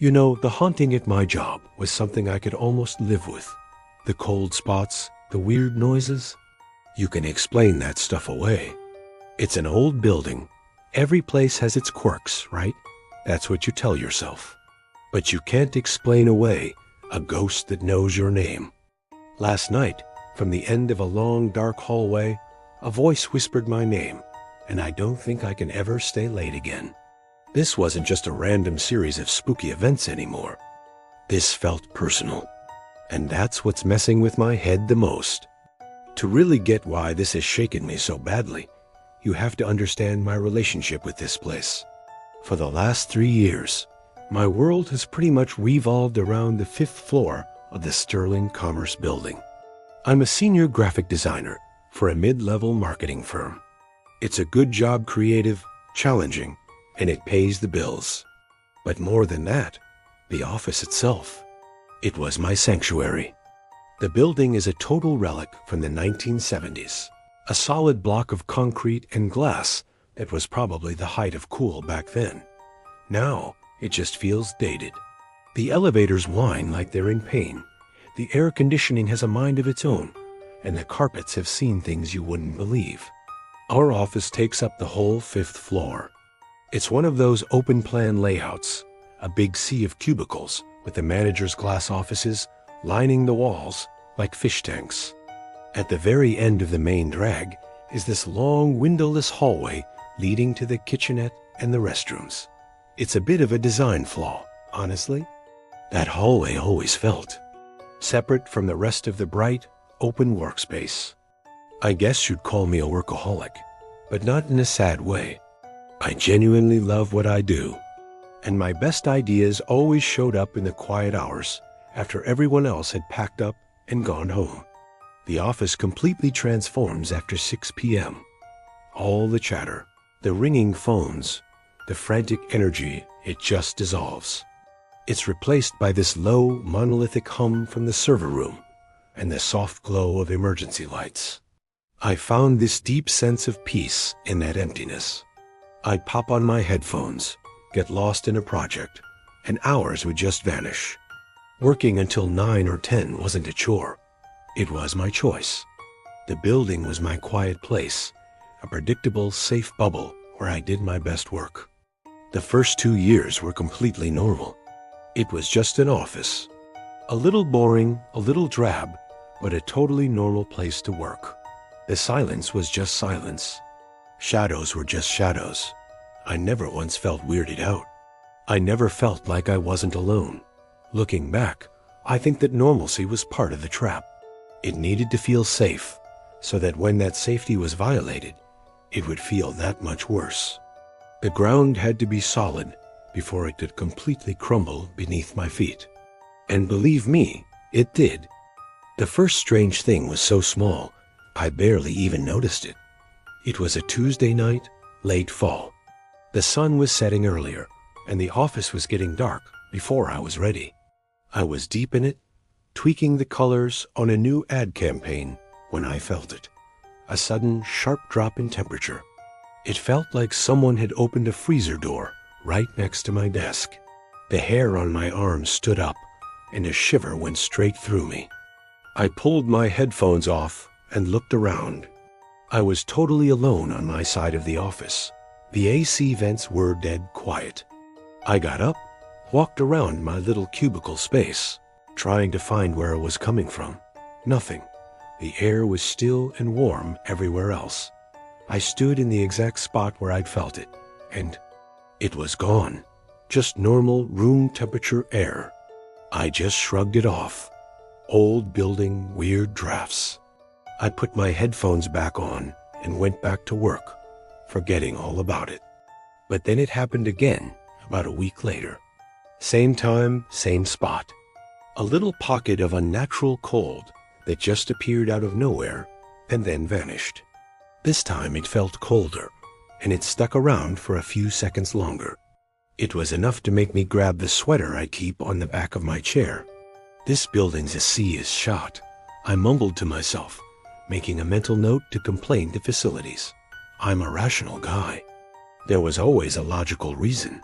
You know, the haunting at my job was something I could almost live with. The cold spots, the weird noises. You can explain that stuff away. It's an old building. Every place has its quirks, right? That's what you tell yourself. But you can't explain away a ghost that knows your name. Last night, from the end of a long, dark hallway, a voice whispered my name, and I don't think I can ever stay late again. This wasn't just a random series of spooky events anymore. This felt personal. And that's what's messing with my head the most. To really get why this has shaken me so badly, you have to understand my relationship with this place. For the last 3 years, my world has pretty much revolved around the 5th floor of the Sterling Commerce Building. I'm a senior graphic designer for a mid-level marketing firm. It's a good job, creative, challenging, and it pays the bills. But more than that, the office itself. It was my sanctuary. The building is a total relic from the 1970s, a solid block of concrete and glass that was probably the height of cool back then. Now, it just feels dated. The elevators whine like they're in pain. The air conditioning has a mind of its own, and the carpets have seen things you wouldn't believe. Our office takes up the whole 5th floor. It's one of those open-plan layouts, a big sea of cubicles with the manager's glass offices lining the walls like fish tanks. At the very end of the main drag is this long windowless hallway leading to the kitchenette and the restrooms. It's a bit of a design flaw, honestly. That hallway always felt separate from the rest of the bright, open workspace. I guess you'd call me a workaholic, but not in a sad way. I genuinely love what I do, and my best ideas always showed up in the quiet hours after everyone else had packed up and gone home. The office completely transforms after 6 p.m. All the chatter, the ringing phones, the frantic energy, it just dissolves. It's replaced by this low, monolithic hum from the server room and the soft glow of emergency lights. I found this deep sense of peace in that emptiness. I'd pop on my headphones, get lost in a project, and hours would just vanish. Working until 9 or 10 wasn't a chore. It was my choice. The building was my quiet place, a predictable, safe bubble where I did my best work. The first 2 years were completely normal. It was just an office. A little boring, a little drab, but a totally normal place to work. The silence was just silence. Shadows were just shadows. I never once felt weirded out. I never felt like I wasn't alone. Looking back, I think that normalcy was part of the trap. It needed to feel safe, so that when that safety was violated, it would feel that much worse. The ground had to be solid before it could completely crumble beneath my feet. And believe me, it did. The first strange thing was so small, I barely even noticed it. It was a Tuesday night, late fall. The sun was setting earlier, and the office was getting dark before I was ready. I was deep in it, tweaking the colors on a new ad campaign, when I felt it. A sudden, sharp drop in temperature. It felt like someone had opened a freezer door right next to my desk. The hair on my arms stood up, and a shiver went straight through me. I pulled my headphones off and looked around. I was totally alone on my side of the office. The AC vents were dead quiet. I got up, walked around my little cubicle space, trying to find where it was coming from. Nothing. The air was still and warm everywhere else. I stood in the exact spot where I'd felt it, and it was gone. Just normal room temperature air. I just shrugged it off. Old building, weird drafts. I put my headphones back on and went back to work, forgetting all about it. But then it happened again about a week later. Same time, same spot. A little pocket of unnatural cold that just appeared out of nowhere and then vanished. This time it felt colder, and it stuck around for a few seconds longer. It was enough to make me grab the sweater I keep on the back of my chair. This building's a serious shot, I mumbled to myself, making a mental note to complain to facilities. I'm a rational guy. There was always a logical reason.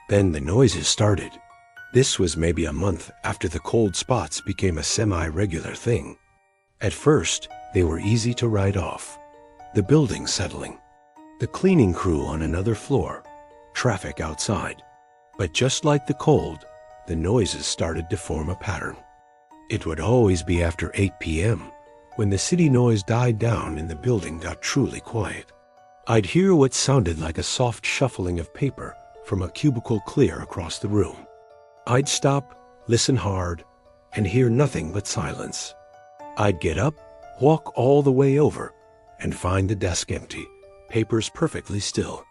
Then the noises started. This was maybe a month after the cold spots became a semi-regular thing. At first, they were easy to write off. The building settling, the cleaning crew on another floor, traffic outside. But just like the cold, the noises started to form a pattern. It would always be after 8 p.m., when the city noise died down and the building got truly quiet. I'd hear what sounded like a soft shuffling of paper from a cubicle clear across the room. I'd stop, listen hard, and hear nothing but silence. I'd get up, walk all the way over, and find the desk empty, papers perfectly still.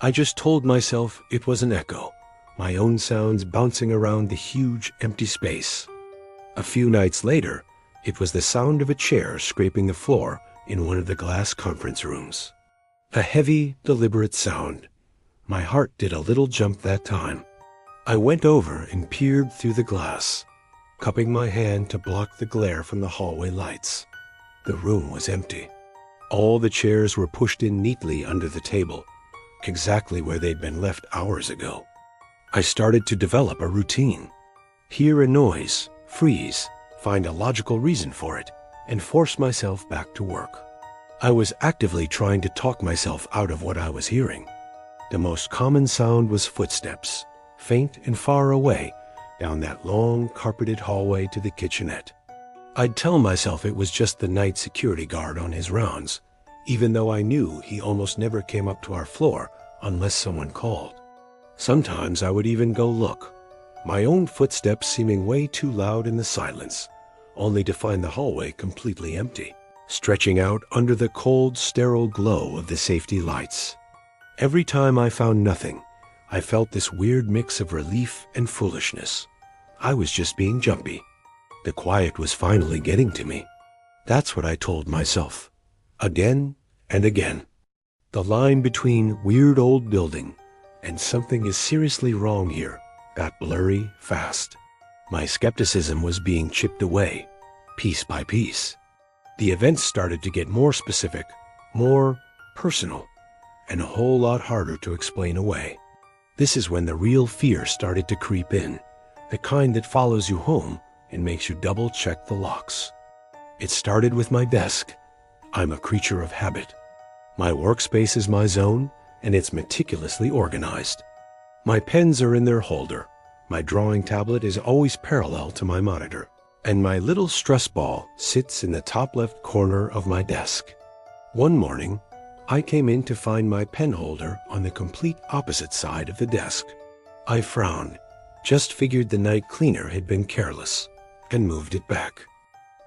I just told myself it was an echo, my own sounds bouncing around the huge empty space. A few nights later, it was the sound of a chair scraping the floor in one of the glass conference rooms. A heavy, deliberate sound. My heart did a little jump that time. I went over and peered through the glass, cupping my hand to block the glare from the hallway lights. The room was empty. All the chairs were pushed in neatly under the table, exactly where they'd been left hours ago. I started to develop a routine. Hear a noise, freeze, find a logical reason for it, and force myself back to work. I was actively trying to talk myself out of what I was hearing. The most common sound was footsteps, faint and far away, down that long carpeted hallway to the kitchenette. I'd tell myself it was just the night security guard on his rounds, even though I knew he almost never came up to our floor unless someone called. Sometimes I would even go look, my own footsteps seeming way too loud in the silence, only to find the hallway completely empty, stretching out under the cold, sterile glow of the safety lights. Every time I found nothing, I felt this weird mix of relief and foolishness. I was just being jumpy. The quiet was finally getting to me. That's what I told myself, again and again. The line between weird old building and something is seriously wrong here got blurry fast. My skepticism was being chipped away, piece by piece. The events started to get more specific, more personal, and a whole lot harder to explain away. This is when the real fear started to creep in, the kind that follows you home and makes you double-check the locks. It started with my desk. I'm a creature of habit. My workspace is my zone, and it's meticulously organized. My pens are in their holder. My drawing tablet is always parallel to my monitor, and my little stress ball sits in the top left corner of my desk. One morning, I came in to find my pen holder on the complete opposite side of the desk. I frowned, just figured the night cleaner had been careless, and moved it back.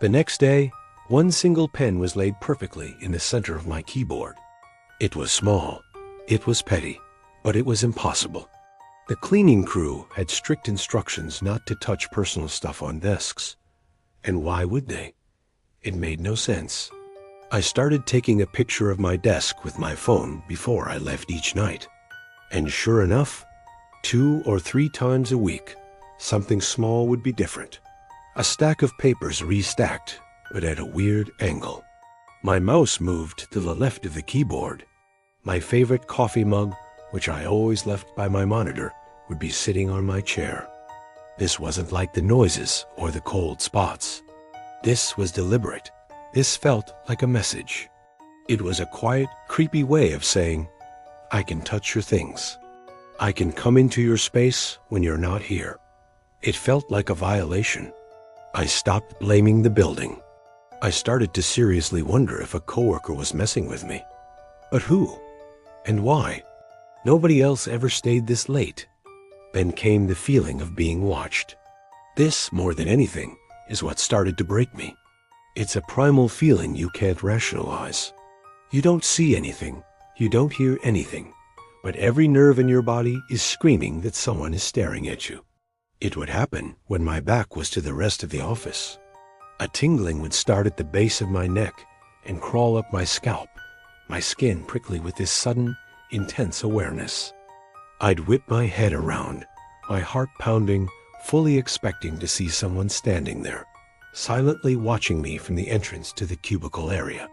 The next day, one single pen was laid perfectly in the center of my keyboard. It was small, it was petty, but it was impossible. The cleaning crew had strict instructions not to touch personal stuff on desks. And why would they? It made no sense. I started taking a picture of my desk with my phone before I left each night. And sure enough, 2 or 3 times a week, something small would be different. A stack of papers restacked, but at a weird angle. My mouse moved to the left of the keyboard. My favorite coffee mug, which I always left by my monitor, would be sitting on my chair. This wasn't like the noises or the cold spots. This was deliberate. This felt like a message. It was a quiet, creepy way of saying, I can touch your things. I can come into your space when you're not here. It felt like a violation. I stopped blaming the building. I started to seriously wonder if a coworker was messing with me. But who? And why? Nobody else ever stayed this late. Then came the feeling of being watched. This, more than anything, is what started to break me. It's a primal feeling you can't rationalize. You don't see anything, you don't hear anything, but every nerve in your body is screaming that someone is staring at you. It would happen when my back was to the rest of the office. A tingling would start at the base of my neck and crawl up my scalp, my skin prickly with this sudden, intense awareness. I'd whip my head around, my heart pounding, fully expecting to see someone standing there, silently watching me from the entrance to the cubicle area.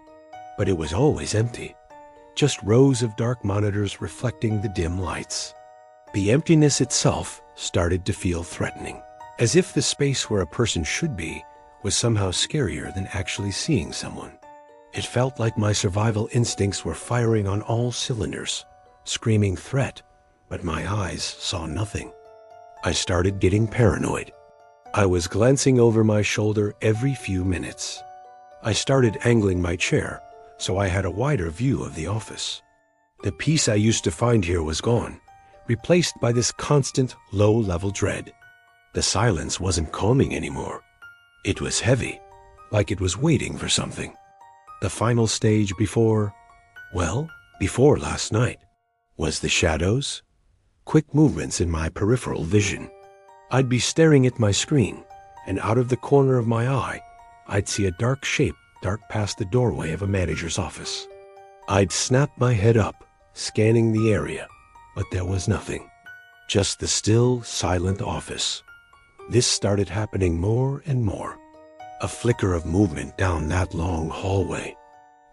But it was always empty, just rows of dark monitors reflecting the dim lights. The emptiness itself started to feel threatening, as if the space where a person should be was somehow scarier than actually seeing someone. It felt like my survival instincts were firing on all cylinders, screaming threat, but my eyes saw nothing. I started getting paranoid. I was glancing over my shoulder every few minutes. I started angling my chair so I had a wider view of the office. The peace I used to find here was gone, replaced by this constant, low-level dread. The silence wasn't calming anymore. It was heavy, like it was waiting for something. The final stage before last night, was the shadows, quick movements in my peripheral vision. I'd be staring at my screen, and out of the corner of my eye, I'd see a dark shape dart past the doorway of a manager's office. I'd snap my head up, scanning the area, but there was nothing. Just the still, silent office. This started happening more and more. A flicker of movement down that long hallway.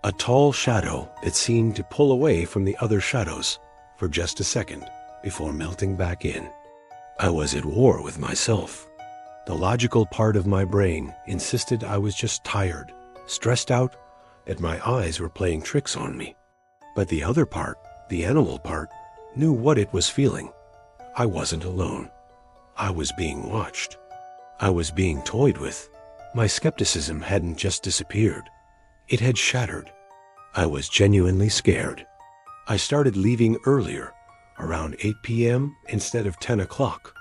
A tall shadow that seemed to pull away from the other shadows for just a second before melting back in. I was at war with myself. The logical part of my brain insisted I was just tired, stressed out, that my eyes were playing tricks on me. But the other part, the animal part, knew what it was feeling. I wasn't alone. I was being watched. I was being toyed with. My skepticism hadn't just disappeared. It had shattered. I was genuinely scared. I started leaving earlier, around 8 p.m. instead of 10 o'clock.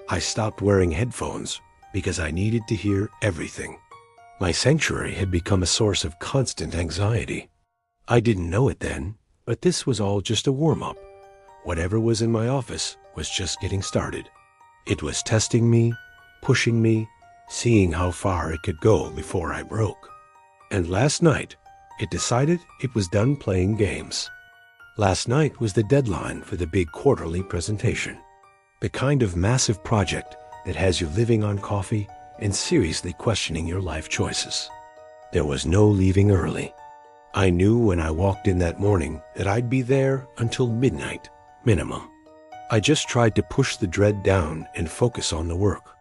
I stopped wearing headphones because I needed to hear everything. My sanctuary had become a source of constant anxiety. I didn't know it then, but this was all just a warm-up. Whatever was in my office was just getting started. It was testing me, pushing me, seeing how far it could go before I broke. And last night, it decided it was done playing games. Last night was the deadline for the big quarterly presentation. The kind of massive project that has you living on coffee and seriously questioning your life choices. There was no leaving early. I knew when I walked in that morning that I'd be there until midnight, minimum. I just tried to push the dread down and focus on the work.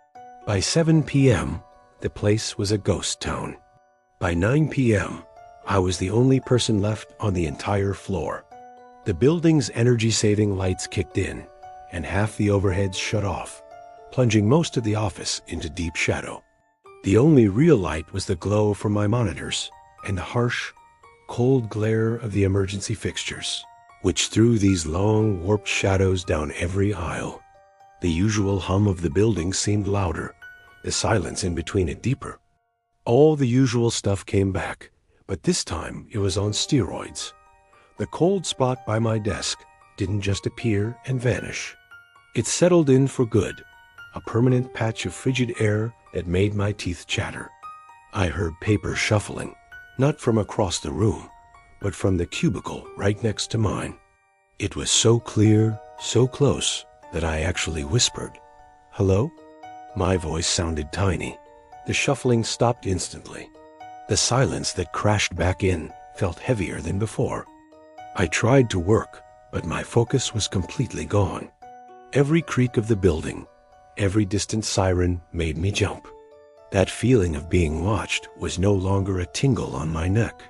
By 7 p.m., the place was a ghost town. By 9 p.m., I was the only person left on the entire floor. The building's energy-saving lights kicked in, and half the overheads shut off, plunging most of the office into deep shadow. The only real light was the glow from my monitors and the harsh, cold glare of the emergency fixtures, which threw these long, warped shadows down every aisle. The usual hum of the building seemed louder, the silence in between it deeper. All the usual stuff came back, but this time it was on steroids. The cold spot by my desk didn't just appear and vanish. It settled in for good, a permanent patch of frigid air that made my teeth chatter. I heard paper shuffling, not from across the room, but from the cubicle right next to mine. It was so clear, so close, that I actually whispered, "Hello?" My voice sounded tiny. The shuffling stopped instantly. The silence that crashed back in felt heavier than before. I tried to work, but my focus was completely gone. Every creak of the building, every distant siren made me jump. That feeling of being watched was no longer a tingle on my neck.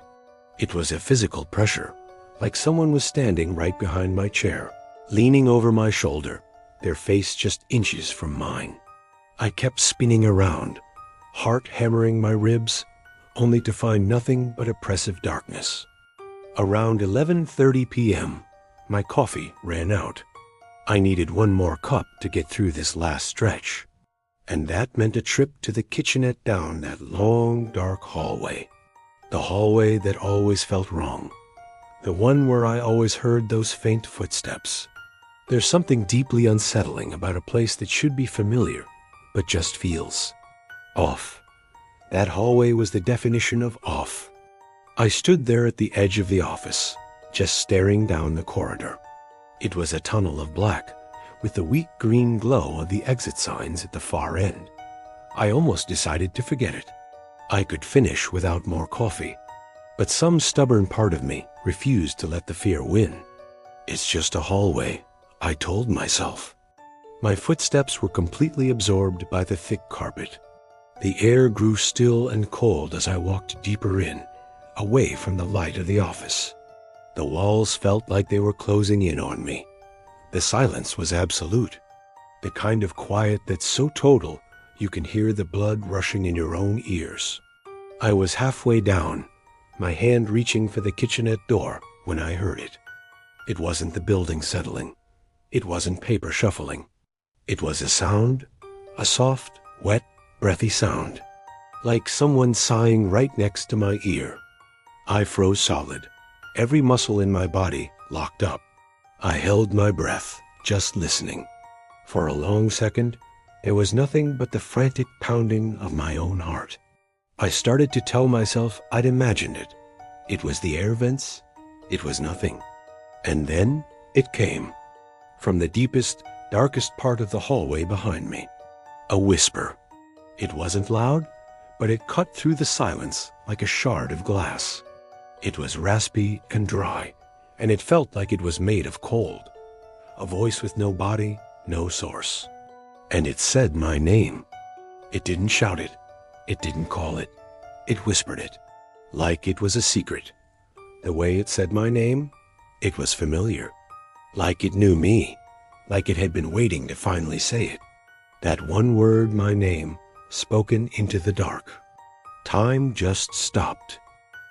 It was a physical pressure, like someone was standing right behind my chair, leaning over my shoulder, their face just inches from mine. I kept spinning around, heart hammering my ribs, only to find nothing but oppressive darkness. Around 11:30 p.m., my coffee ran out. I needed one more cup to get through this last stretch, and that meant a trip to the kitchenette down that long, dark hallway. The hallway that always felt wrong. The one where I always heard those faint footsteps. There's something deeply unsettling about a place that should be familiar, but just feels off. That hallway was the definition of off. I stood there at the edge of the office, just staring down the corridor. It was a tunnel of black, with the weak green glow of the exit signs at the far end. I almost decided to forget it. I could finish without more coffee, but some stubborn part of me refused to let the fear win. It's just a hallway. I told myself. My footsteps were completely absorbed by the thick carpet. The air grew still and cold as I walked deeper in, away from the light of the office. The walls felt like they were closing in on me. The silence was absolute, the kind of quiet that's so total you can hear the blood rushing in your own ears. I was halfway down, my hand reaching for the kitchenette door, when I heard it. It wasn't the building settling. It wasn't paper shuffling. It was a sound, a soft, wet, breathy sound, like someone sighing right next to my ear. I froze solid, every muscle in my body locked up. I held my breath, just listening. For a long second, there was nothing but the frantic pounding of my own heart. I started to tell myself I'd imagined it. It was the air vents. It was nothing. And then it came. From the deepest, darkest part of the hallway behind me. A whisper. It wasn't loud, but it cut through the silence like a shard of glass. It was raspy and dry, and it felt like it was made of cold. A voice with no body, no source. And it said my name. It didn't shout it. It didn't call it. It whispered it, like it was a secret. The way it said my name, it was familiar. Like it knew me, like it had been waiting to finally say it. That one word, my name, spoken into the dark. Time just stopped.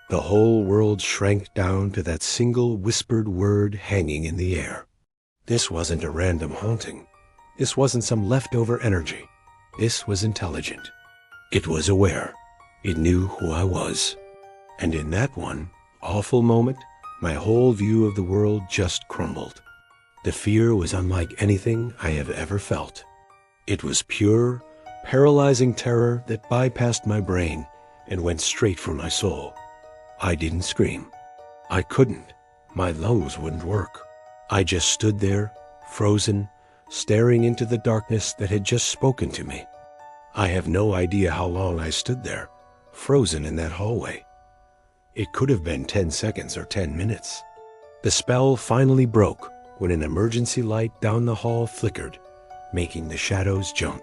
The whole world shrank down to that single whispered word hanging in the air. This wasn't a random haunting. This wasn't some leftover energy. This was intelligent. It was aware. It knew who I was. And in that one awful moment, my whole view of the world just crumbled. The fear was unlike anything I have ever felt. It was pure, paralyzing terror that bypassed my brain and went straight for my soul. I didn't scream. I couldn't. My lungs wouldn't work. I just stood there, frozen, staring into the darkness that had just spoken to me. I have no idea how long I stood there, frozen in that hallway. It could have been 10 seconds or 10 minutes. The spell finally broke when an emergency light down the hall flickered, making the shadows jump.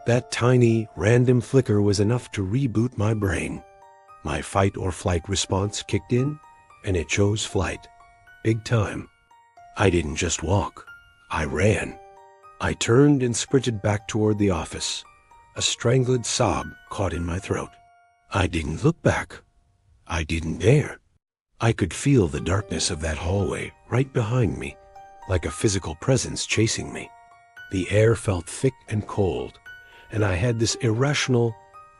That tiny, random flicker was enough to reboot my brain. My fight or flight response kicked in, and it chose flight. Big time. I didn't just walk. I ran. I turned and sprinted back toward the office. A strangled sob caught in my throat. I didn't look back. I didn't dare. I could feel the darkness of that hallway right behind me, like a physical presence chasing me. The air felt thick and cold, and I had this irrational,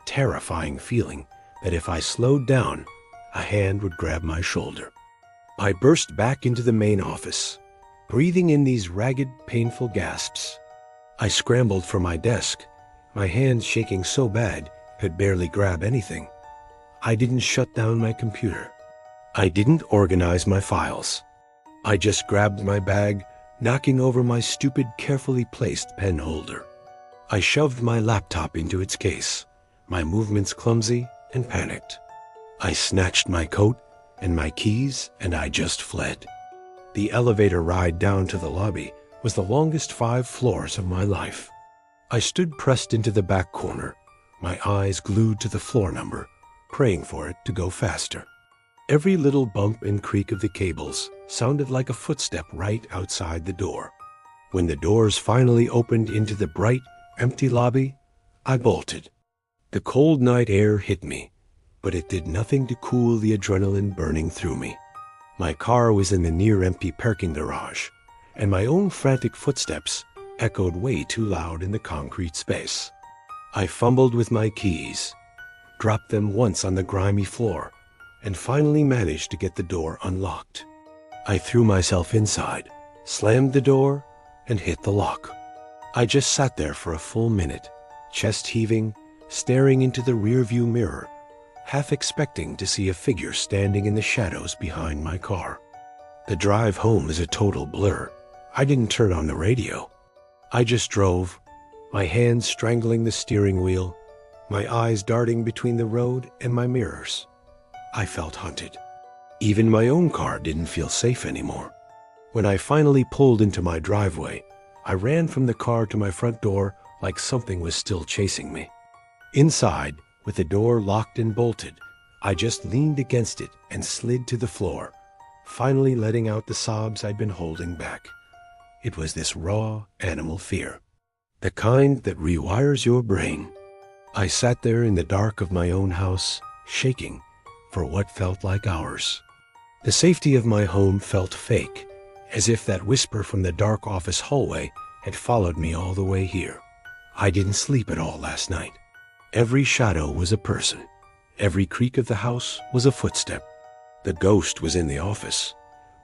terrifying feeling that if I slowed down, a hand would grab my shoulder. I burst back into the main office, breathing in these ragged, painful gasps. I scrambled for my desk, my hands shaking so bad I could barely grab anything. I didn't shut down my computer. I didn't organize my files. I just grabbed my bag, knocking over my stupid, carefully placed pen holder. I shoved my laptop into its case, my movements clumsy and panicked. I snatched my coat and my keys, and I just fled. The elevator ride down to the lobby was the longest 5 floors of my life. I stood pressed into the back corner, my eyes glued to the floor number, praying for it to go faster. Every little bump and creak of the cables sounded like a footstep right outside the door. When the doors finally opened into the bright, empty lobby, I bolted. The cold night air hit me, but it did nothing to cool the adrenaline burning through me. My car was in the near-empty parking garage, and my own frantic footsteps echoed way too loud in the concrete space. I fumbled with my keys, dropped them once on the grimy floor, and finally managed to get the door unlocked. I threw myself inside, slammed the door, and hit the lock. I just sat there for a full minute, chest heaving, staring into the rearview mirror, half expecting to see a figure standing in the shadows behind my car. The drive home is a total blur. I didn't turn on the radio. I just drove, my hands strangling the steering wheel, my eyes darting between the road and my mirrors. I felt hunted. Even my own car didn't feel safe anymore. When I finally pulled into my driveway, I ran from the car to my front door like something was still chasing me. Inside, with the door locked and bolted, I just leaned against it and slid to the floor, finally letting out the sobs I'd been holding back. It was this raw animal fear, the kind that rewires your brain. I sat there in the dark of my own house, shaking for what felt like hours. The safety of my home felt fake, as if that whisper from the dark office hallway had followed me all the way here. I didn't sleep at all last night. Every shadow was a person. Every creak of the house was a footstep. The ghost was in the office,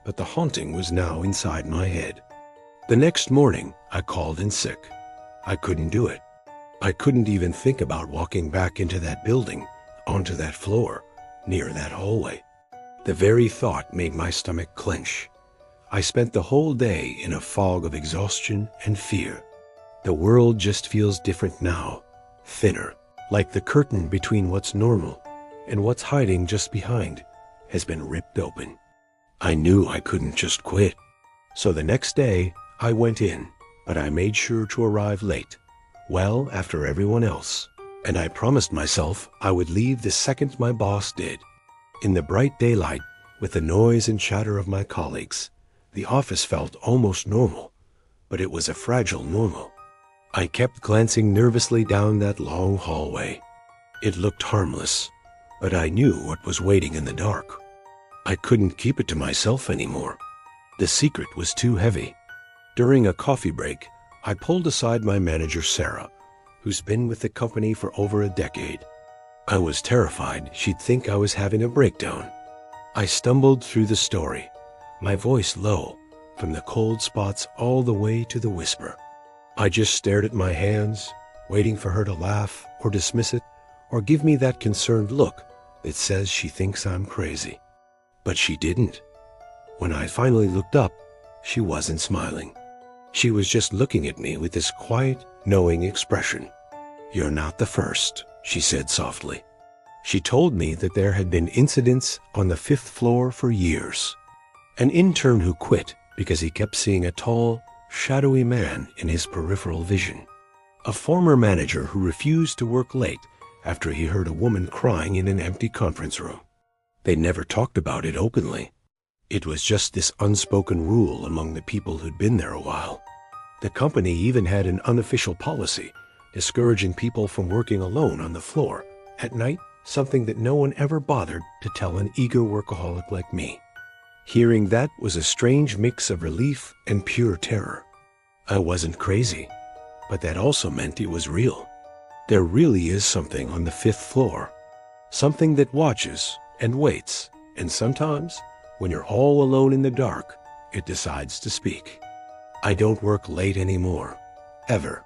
but the haunting was now inside my head. The next morning, I called in sick. I couldn't do it. I couldn't even think about walking back into that building, onto that floor, near that hallway. The very thought made my stomach clench. I spent the whole day in a fog of exhaustion and fear. The world just feels different now, thinner, like the curtain between what's normal and what's hiding just behind has been ripped open. I knew I couldn't just quit. So the next day, I went in, but I made sure to arrive late, well after everyone else, and I promised myself I would leave the second my boss did. In the bright daylight, with the noise and chatter of my colleagues, the office felt almost normal, but it was a fragile normal. I kept glancing nervously down that long hallway. It looked harmless, but I knew what was waiting in the dark. I couldn't keep it to myself anymore. The secret was too heavy. During a coffee break, I pulled aside my manager, Sarah, who's been with the company for over a decade. I was terrified she'd think I was having a breakdown. I stumbled through the story, my voice low, from the cold spots all the way to the whisper. I just stared at my hands, waiting for her to laugh or dismiss it, or give me that concerned look that says she thinks I'm crazy. But she didn't. When I finally looked up, she wasn't smiling. She was just looking at me with this quiet, knowing expression. "You're not the first," she said softly. She told me that there had been incidents on the 5th floor for years. An intern who quit because he kept seeing a tall, shadowy man in his peripheral vision. A former manager who refused to work late after he heard a woman crying in an empty conference room. They never talked about it openly. It was just this unspoken rule among the people who'd been there a while. The company even had an unofficial policy discouraging people from working alone on the floor at night, something that no one ever bothered to tell an eager workaholic like me. Hearing that was a strange mix of relief and pure terror. I wasn't crazy, but that also meant it was real. There really is something on the 5th floor, something that watches and waits, and sometimes, when you're all alone in the dark, it decides to speak. I don't work late anymore, ever.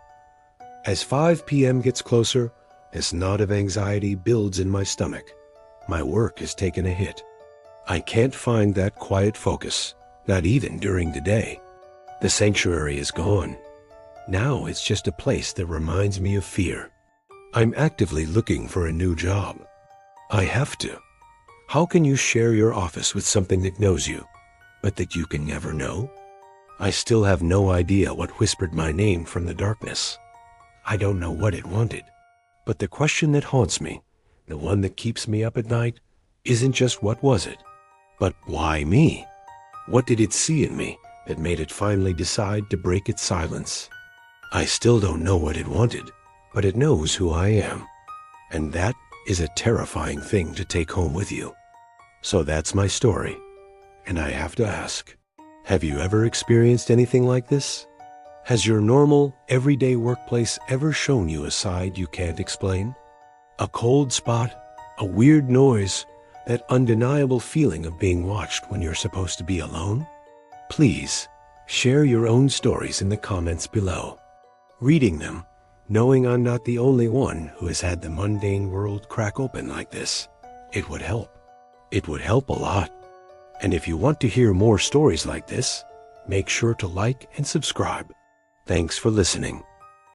As 5 p.m. gets closer, this knot of anxiety builds in my stomach. My work has taken a hit. I can't find that quiet focus, not even during the day. The sanctuary is gone. Now it's just a place that reminds me of fear. I'm actively looking for a new job. I have to. How can you share your office with something that knows you, but that you can never know? I still have no idea what whispered my name from the darkness. I don't know what it wanted. But the question that haunts me, the one that keeps me up at night, isn't just what was it, but why me? What did it see in me that made it finally decide to break its silence? I still don't know what it wanted, but it knows who I am. And that is a terrifying thing to take home with you. So that's my story. And I have to ask, have you ever experienced anything like this? Has your normal, everyday workplace ever shown you a side you can't explain? A cold spot, a weird noise, that undeniable feeling of being watched when you're supposed to be alone? Please, share your own stories in the comments below. Reading them, knowing I'm not the only one who has had the mundane world crack open like this, it would help. It would help a lot. And if you want to hear more stories like this, make sure to like and subscribe. Thanks for listening.